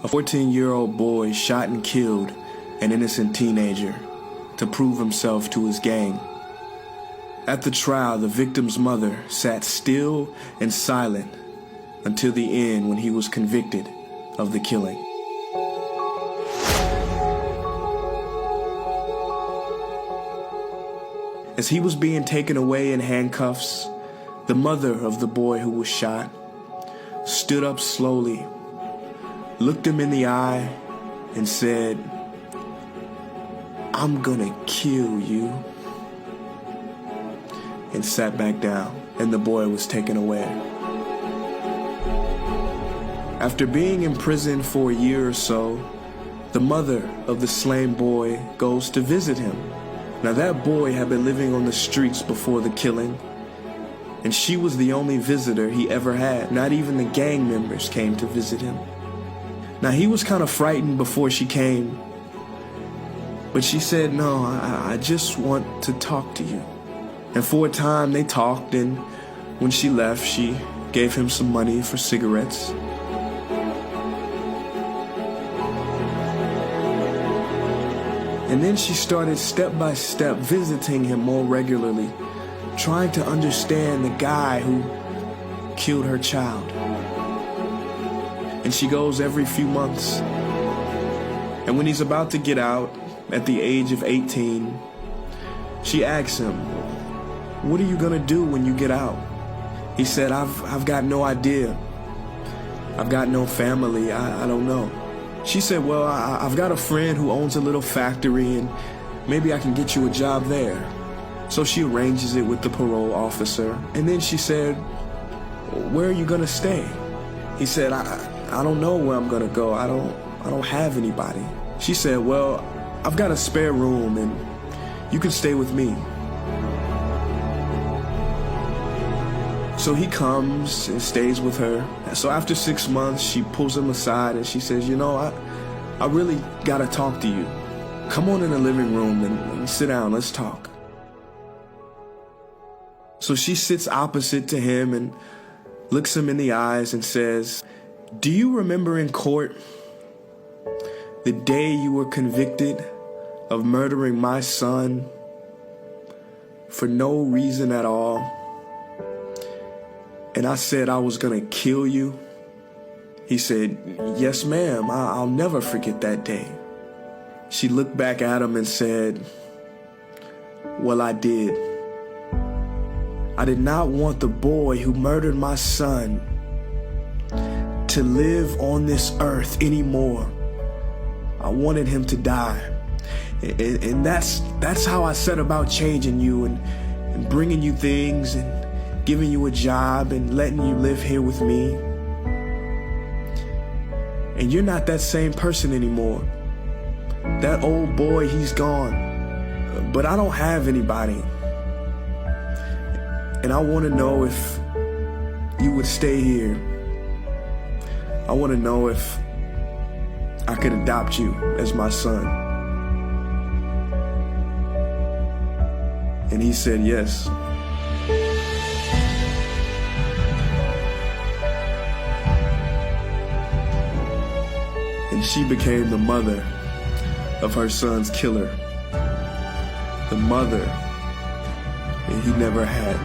A 14-year-old boy shot and killed an innocent teenager to prove himself to his gang. At the trial, the victim's mother sat still and silent until the end when he was convicted of the killing. As he was being taken away in handcuffs, the mother of the boy who was shot stood up slowly, looked him in the eye, and said, "I'm gonna kill you," and sat back down, and the boy was taken away. After being in prison for a year or so, the mother of the slain boy goes to visit him. Now that boy had been living on the streets before the killing, and she was the only visitor he ever had. Not even the gang members came to visit him. Now he was kind of frightened before she came, but she said, "No, I just want to talk to you." And for a time they talked, and when she left, she gave him some money for cigarettes. And then she started step by step visiting him more regularly, trying to understand the guy who killed her child. And she goes every few months. And when he's about to get out at the age of 18, she asks him, "What are you gonna do when you get out?" He said, I've got no idea. I've got no family. I don't know." She said, "Well, I've got a friend who owns a little factory, and maybe I can get you a job there." So she arranges it with the parole officer. And then she said, "Where are you gonna stay?" He said, I don't know where I'm gonna go. I don't have anybody." She said, "Well, I've got a spare room, and you can stay with me." So he comes and stays with her. So after 6 months, she pulls him aside and she says, "You know, I really gotta talk to you. Come on in the living room and sit down, let's talk." So she sits opposite to him and looks him in the eyes and says, "Do you remember in court the day you were convicted of murdering my son for no reason at all? And I said I was gonna kill you?" He said, "Yes, ma'am, I'll never forget that day." She looked back at him and said, "Well, I did. I did not want the boy who murdered my son to live on this earth anymore. I wanted him to die. And that's how I set about changing you and bringing you things and giving you a job and letting you live here with me. And you're not that same person anymore. That old boy, he's gone. But I don't have anybody. And I want to know if you would stay here. I want to know if I could adopt you as my son." And he said yes. And she became the mother of her son's killer. The mother that he never had.